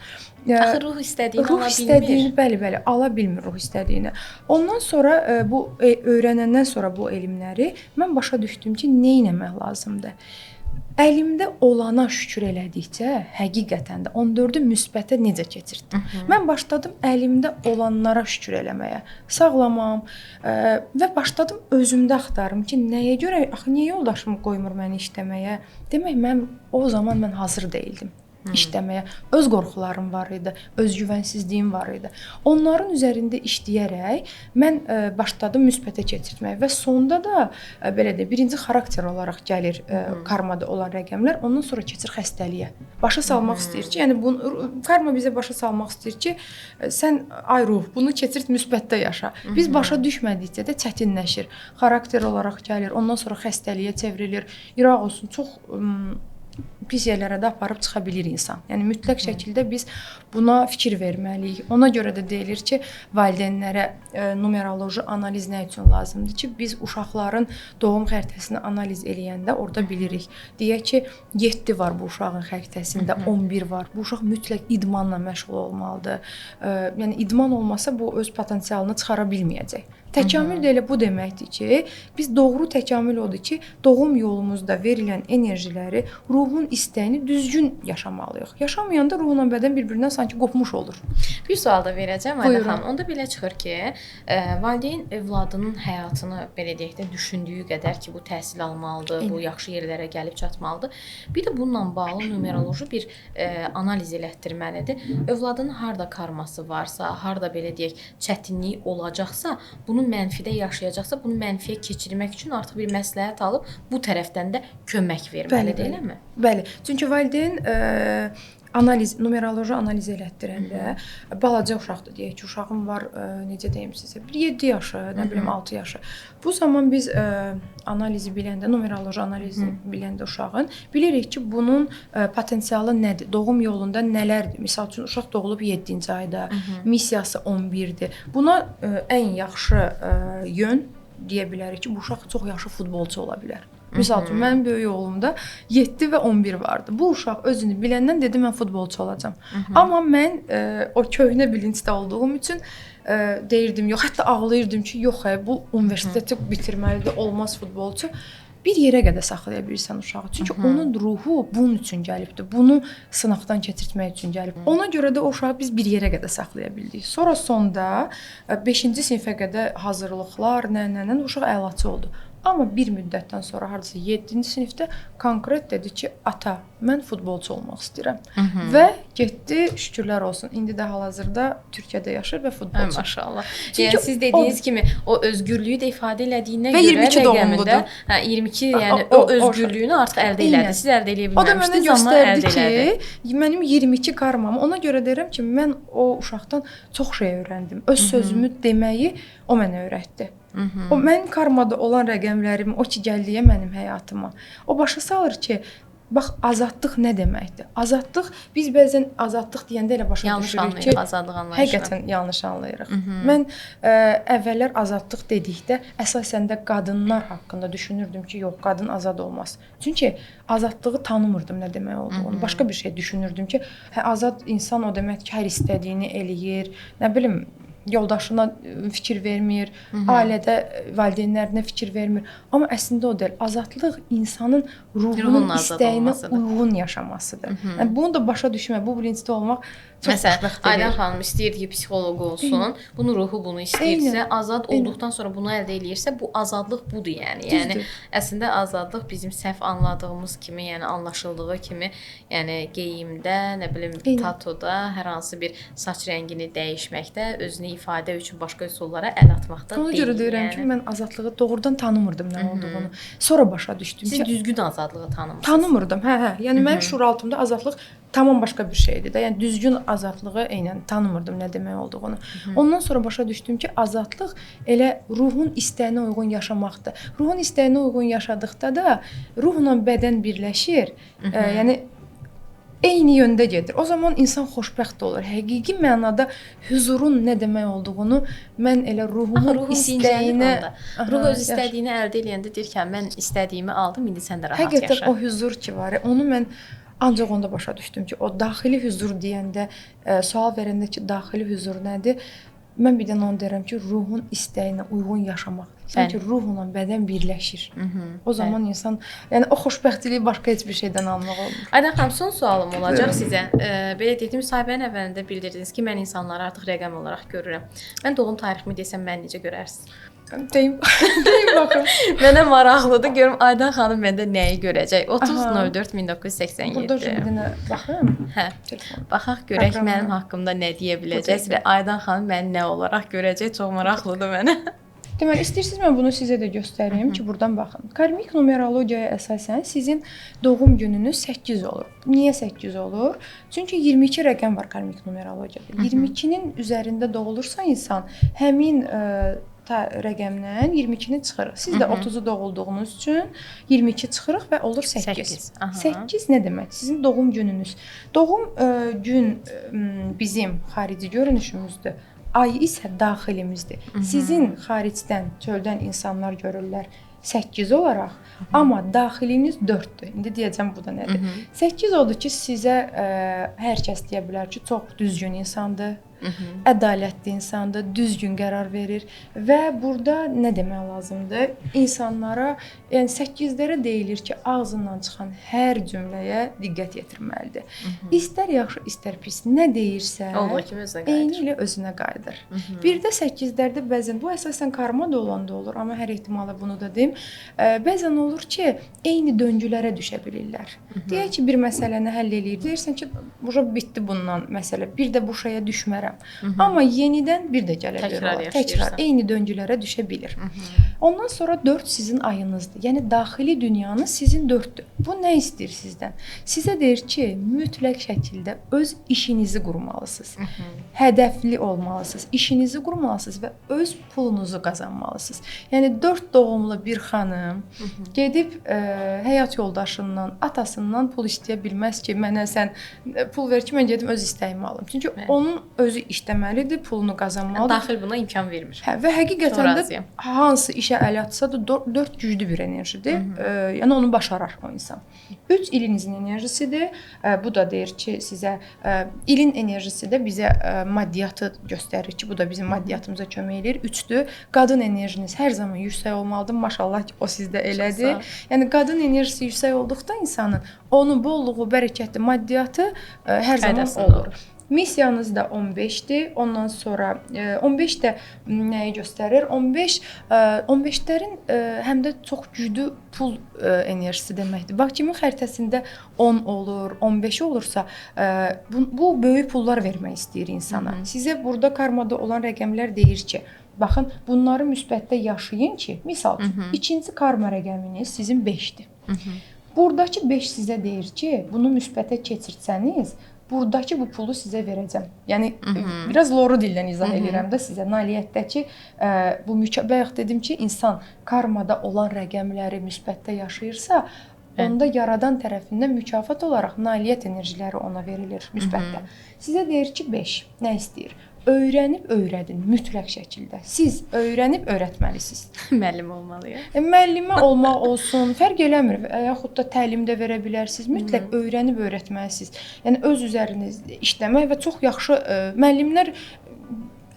Axı ruh istədiyini ala bilmir. Bəli, ala bilmir ruh istədiyini. Ondan sonra bu öyrənəndən sonra bu elmləri mən başa düşdüm ki, nə etmək lazımdır? Əlimdə olana şükür elədikcə, həqiqətən də 14'ü müsbətə necə keçirdim? Mən başladım əlimdə olanlara şükür eləməyə. Sağlamam və başladım özümdə axtarım ki, nəyə görə, axı niyə yoldaşım qoymur məni işləməyə? Demək, o zaman mən hazır deyildim işləməyə. Öz qorxularım var idi, öz güvənsizliyim var idi. Onların üzərində işləyərək mən başladım müsbətə keçirtməyə və sonda da belə də birinci xarakter olaraq gəlir karmada olan rəqəmlər, ondan sonra keçir xəstəliyə. Başa salmaq istəyir ki, yəni karma bizə başa salmaq istəyir ki, sən ay ruh, bunu keçirt müsbətdə yaşa. Biz başa düşmədikcə də çətinləşir. Xarakter olaraq gəlir, ondan sonra xəstəliyə çevrilir. İraq olsun, çox pis yerlərə də aparıb çıxa bilir insan. Yəni mütləq şəkildə biz buna fikir verməliyik. Ona görə də deyilir ki, valideynlərə numeroloji analiz nə üçün lazımdır ki, biz uşaqların doğum xəritəsini analiz eləyəndə orada bilirik. Deyək ki, 7 var bu uşağın xəritəsində, 11 var. Bu uşaq mütləq idmanla məşğul olmalıdır. Yəni idman olmasa bu öz potensialını çıxara bilməyəcək. Təkamül də elə bu deməkdir ki, biz doğru təkamül odur ki, doğum yolumuzda verilən enerjiləri ruhun istəyini düzgün yaşamalıyıq. Yaşamayanda ruhla bədən bir-birindən sanki qopmuş olur. Bir sual da verəcəm Ayda Buyurun. xanım. Onda belə çıxır ki, valideyn övladının həyatını belə deyək də düşündüyü qədər ki, bu təhsil almalıdır, bu yaxşı yerlərə gəlib çatmalıdır. Bir də bununla bağlı numeroloji bir analiz elətdirməlidir. Övladının harda karması varsa, harda belə deyək, çətinliyi olacaqsa, bunu mənfidə yaşayacaqsa, bunu mənfiyə keçirmək üçün artıq bir məsləhət alıb bu tərəfdən də kömək verməlidir, eləmi? Bəli. Çünki valideyn analiz, numeroloji analiz elətdirəndə balaca uşaqdır deyək ki, uşağım var, necə deyim sizə, 7 yaşı, nə bilim 6 yaşı. Bu zaman biz analizi biləndə, numeroloji analizi biləndə uşağın bilirik ki, bunun potensialı nədir? Doğum yolunda nələrdir? Məsəl üçün uşaq doğulub 7-ci ayda, missiyası 11-dir. Buna ən yaxşı yön deyə bilərik ki, bu uşaq çox yaxşı futbolçu ola bilər. Məsəl üçün, mənim böyük oğlumda 7 və 11 vardı. Bu uşaq özünü biləndən dedi, mən futbolçu olacağam. Amma mən o köhnə bilincdə olduğum üçün deyirdim, yox, hətta ağlayırdım ki, yox, bu universiteti bitirməlidir, olmaz futbolçu. Bir yerə qədər saxlaya bilirsən uşağı. Çünki onun ruhu bunun üçün gəlibdir. Bunu sınaqdan keçirtmək üçün gəlib. Ona görə də o uşağı biz bir yerə qədər saxlaya bildik. Sonra sonda 5-ci sinifə qədər hazırlıqlar, nə uşaq əlaçı oldu. Amma bir müddətdən sonra hardasa 7-ci sinifdə konkret dedi ki, ata, mən futbolçu olmaq istəyirəm. Və getdi, şükürlər olsun. İndi də hal-hazırda Türkiyədə yaşayır və futbolçu. Maşallah. Yəni siz dediyiniz kimi o özgürlüyü də ifadə elədiyindən və görə 22 doğumludur. 22, yəni o özgürlüyünü artıq əldə elədi. Siz əldə eləyə bilməmişdiniz, amma əldə elədi. Mənim 22 karmam. Ona görə deyirəm ki, mən o uşaqdan çox şey öyrəndim. Öz sözümü deməyi o mənə öyrətdi. O mənim karmada olan rəqəmlərim, o ki gəldiyə mənim həyatıma. O başa salır ki, bax azadlıq nə deməkdir? Azadlıq, biz bəzən azadlıq deyəndə elə başa düşürük ki, azadlıq anlayışı. Həqiqətən yanlış anlayırıq. Mən əvvəllər azadlıq dedikdə əsasən də qadınlar haqqında düşünürdüm ki, yox, qadın azad olmaz. Çünki azadlığı tanımırdım nə demək olduğunu. Başqa bir şey düşünürdüm ki, azad insan o demək ki, hər istədiyini eləyir, nə bilim, yoldaşına fikir vermir, ailədə valideynlərinə fikir vermir. Amma əslində o deyil. Azadlıq insanın ruhunun istəyinə uyğun yaşamasıdır. Yəni bunu da başa düşmək, bu bilincdə olmaq çox xoşbəxt. Aydan xanım istəyir ki, psixoloq olsun. Bunun ruhu bunu istəyirsə, azad olduqdan sonra bunu əldə eləyirsə, bu azadlıq budur yəni. Yəni əslində azadlıq bizim səhv anladığımız kimi, yəni anlaşıldığı kimi, yəni geyimdə, nə bilim, tatoda, hər hansı bir saç rəngini dəyişməkdə, özünü ifadə üçün başqa üsullara əl atmaqda deyil. Ona görə deyirəm ki, mən azadlığı doğrudan tanımırdım nə olduğunu. Sonra başa düşdüm ki, siz düzgün azadlığı tanımırsınız. Tanımırdım. Yəni mənim şuuraltımda azadlıq tamam başqa bir şeydir də. Yəni düzgün azadlığı eynən tanımırdım nə demək olduğunu. Ondan sonra başa düşdüm ki, azadlıq elə ruhun istəyinə uyğun yaşamaqdır. Ruhun istəyinə uyğun yaşadıqda da ruhla bədən birləşir. Yəni eyni yöndə gedir. O zaman insan xoşbəxt olur. Həqiqi mənada huzurun nə demək olduğunu mən elə ruhumun istəyinə, ruh öz istədiyini əldə edəndə deyir ki, mən istədiyimi aldım, indi sən də rahat yaşa. Həqiqətən o huzur ki var, onu mən ancaq onda başa düşdüm ki, o daxili huzur deyəndə, sual verəndə ki, daxili huzur nədir? Mən bir dənə onu deyirəm ki, ruhun istəyinə uyğun yaşamaq. Sanki ruhla bədən birləşir. O zaman insan, yəni o xoşbəxtliyi başqa heç bir şeydən almaq olmur. Aydan xanım, son sualım olacaq sizə. Belə deyim, müsahibənin əvvəlində bildirdiniz ki, mən insanları artıq rəqəm olaraq görürəm. Mən doğum tariximi desəm, mən necə görərsiniz? Deyim baxım. Mənə maraqlıdır, görüm Aydan xanım məndə nəyi görəcək? 30.04.1987. Burada bir dənə baxım. Hə. Baxaq görək mənim haqqımda nə deyə biləcəksiniz və Aydan xanım məni nə olaraq görəcək? Çox maraqlıdır mənə. Deməli, istəyirsiniz mən bunu sizə də göstərim ki, buradan baxın. Karmik numerologiyaya əsasən sizin doğum gününüz 8 olur. Niyə 8 olur? Çünki 22 rəqəm var karmik numerologiyada. 22-nin üzərində doğulursa insan, həmin rəqəmdən 22-ni çıxırıq. Siz də 30-u doğulduğunuz üçün 22 çıxırıq və olur 8. 8 nə demək? Sizin doğum gününüz. Doğum gün bizim xarici görünüşümüzdür. Ay isə daxilimizdir. Sizin xaricdən, çöldən insanlar görürlər 8 olaraq, amma daxiliniz 4-dür. İndi deyəcəm bu da nədir? 8 odur ki, sizə hər kəs deyə bilər ki, çox düzgün insandır. ədalətli insandır, düzgün qərar verir və burada nə demək lazımdır? İnsanlara, yəni 8-lərə deyilir ki, ağzından çıxan hər cümləyə diqqət yetirməlidir. İstər yaxşı, istər pis, nə deyirsə, olduğu kimi özünə qayıdır. eyni ilə özünə qayıdır. Bir də 8-lərdə bəzən bu əsasən karma da olanda olur, amma hər ehtimala bunu da deyim. Bəzən olur ki, eyni döngülərə düşə bilirlər. Deyək ki, bir məsələni həll eləyir. Deyirsən ki, bu bitdi bundan məsələ. Bir də bu şeyə düşmərəm. Amma yenidən bir də gələ bilər. Təkrar eyni döngülərə düşə bilir. Ondan sonra 4 sizin ayınızdır. Yəni daxili dünyanız sizin 4-dür. Bu nə istəyir sizdən? Sizə deyir ki, mütləq şəkildə öz işinizi qurmalısınız. Hədəfli olmalısınız. İşinizi qurmalısınız və öz pulunuzu qazanmalısınız. Yəni 4 doğumlu bir xanım gedib həyat yoldaşından, atasından pul istəyə bilməz ki, mənə sən pul ver ki, mən gedim öz istəyimi alım. Çünki onun özü işləməlidir, pulunu qazanmalıdır. Daxil buna imkan vermir. Və həqiqətən də hansı işə əl atsa da 4 güclü bir enerjidir. Yəni onu başarar o insan. 3 ilinizin enerjisidir. Bu da deyir ki, sizə ilin enerjisi də bizə maddiyyatı göstərir ki, bu da bizim maddiyyatımıza kömək edir. 3-dür. Qadın enerjiniz hər zaman yüksək olmalıdır. Maşallah ki, o sizdə elədir. Yəni qadın enerjisi yüksək olduqda insanın onun bolluğu, bərəkəti, maddiyyatı hər zaman olur. Missiyanız da 15-dir. Ondan sonra 15 də nəyi göstərir? 15-lərin həm də çox güclü pul enerjisi deməkdir. Bax, kimin xəritəsində 10 olur, 15 olursa, bu böyük pullar vermək istəyir insana. Sizə burada karmada olan rəqəmlər deyir ki, baxın, bunları müsbətdə yaşayın ki, misal üçün, ikinci karma rəqəminiz sizin 5-dir. Buradakı 5 sizə deyir ki, bunu müsbətə keçirsəniz, buradakı bu pulu sizə verəcəm. Yəni biraz loru dillə izah edirəm də sizə. Nailiyyətdəki bu bayaq dedim ki, insan karmada olan rəqəmləri müsbətdə yaşayırsa, onda yaradan tərəfindən mükafat olaraq nailiyyət enerjiləri ona verilir müsbətdə. Sizə deyir ki, 5 nə istəyir? Öyrənib öyrədin mütləq şəkildə. Siz öyrənib öyrətməlisiniz. Müəllim olmalıyıq. Müəllimə olmaq olsun, fərq eləmir. Yaxud da təlim də verə bilərsiniz. Mütləq öyrənib öyrətməlisiniz. Yəni öz üzərinizdə işləmək və çox yaxşı müəllimlər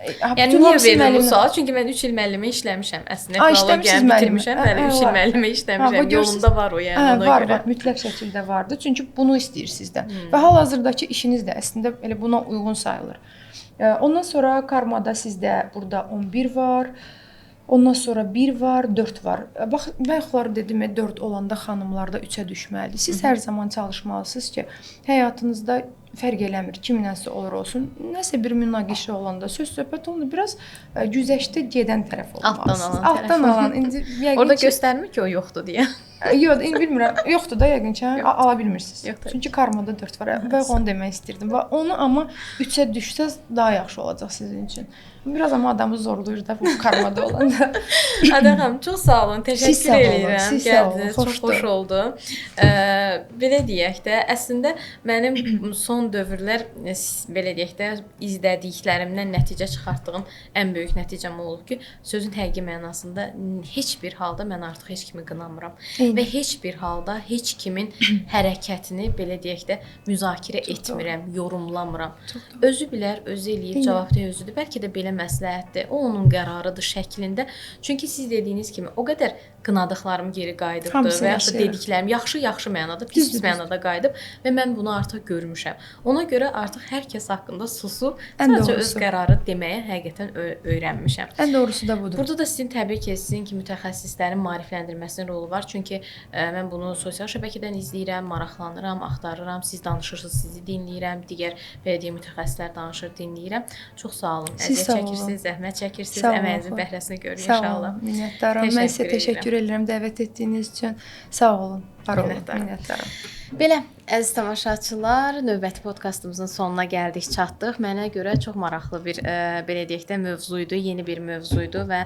Yəni niyə verdim bu sual? Çünki mən 3 il müəllimə işləmişəm. Əslində filologiyanı bitirmişəm, bəli, 3 il müəllimə işləmişəm. Yolumda var o, yəni ona görə. Var, mütləq şəkildə vardır. Çünki bunu istəyir sizdən. Və hal-hazırdakı işiniz də əslində elə buna uyğun sayılır. Ondan sonra karmada sizdə burada 11 var. Ondan sonra 1 var, 4 var. Bax, mən yuxarı dedim, 4 olanda xanımlarda 3-ə düşməlidir. Siz hər zaman çalışmalısınız ki, həyatınızda fərq eləmir, kiminəsə olur olsun, nəsə bir münaqişə olanda, söz-söhbət olanda biraz güzəştə gedən tərəf olmalısınız. Altdan alan. İndi orada göstərmir ki, o yoxdur deyə. Yox, indi bilmirəm. Yoxdur da yəqin ki, ala bilmirsiniz. Çünki karmada 4 var. Və onu demək istirdim. Və onu amma 3-ə düşsəz daha yaxşı olacaq sizin üçün. Biraz amma adamı zorlayır da bu karmada olanda. Ada xanım, çox sağ olun. Təşəkkür edirəm. Gəldiniz. Çox xoş oldu. Belə deyək də, əslində mənim son dövrlər belə deyək də izlədiklərimdən nəticə çıxartdığım ən böyük nəticəm olub ki, sözün həqiqi mənasında heç bir halda mən artıq heç kimi qınamıram. Və heç bir halda heç kimin hərəkətini belə deyək də müzakirə etmirəm, yorumlamıram. Özü bilər, özü eləyir, cavabdeh özüdür. Bəlkə də belə məsləhətdir. O onun qərarıdır şəklində. Çünki siz dediyiniz kimi o qədər qınadıqlarım geri qayıdıbdı və ya da dediklərim yaxşı mənada, pis mənada qayıdıb və mən bunu artıq görmüşəm. Ona görə artıq hər kəs haqqında susub sadəcə öz qərarı deməyə həqiqətən öyrənmişəm. Ən doğrusu da budur. Burada da sizin təbii ki, sizin kimi mütəxəssislərin maarifləndirməsinin rolu var. Çünki mən bunu sosial şəbəkədən izləyirəm, maraqlanıram, axtarıram, siz danışırsınız, sizi dinləyirəm, digər belə deyim mütəxəssislər danışır, dinləyirəm. Çox sağ olun. Əziyyət çəkirsiniz, zəhmət çəkirsiniz, əməyinizin bəhrəsini görün inşallah. Sağ olun, minnətdaram. Mən sizə təşəkkür edirəm dəvət etdiyiniz üçün. Sağ olun. Var olun. Minnətdaram. Belə, əziz tamaşaçılar, növbəti podkastımızın sonuna gəldik, çatdıq. Mənə görə çox maraqlı bir, belə deyək də, mövzuydu, yeni bir mövzuydu və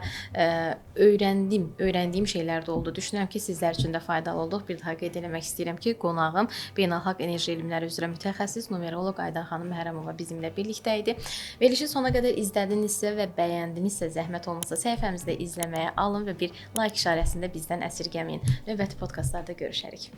öyrəndiyim şeylər də oldu. Düşünürəm ki, sizlər üçün də faydalı olduq. Bir daha qeyd eləmək istəyirəm ki, qonağım Beynəlxalq Enerji Elmləri üzrə mütəxəssis, numeroloq Aydan xanım Məhrəmova bizimlə birlikdə idi. Verilişi sona qədər izlədinizsə və bəyəndinizsə, zəhmət olmasa səhifəmizdə izləməyə alın və bir like işarəsində bizdən əsirgəməyin. Növbəti podkastlarda görüşərik.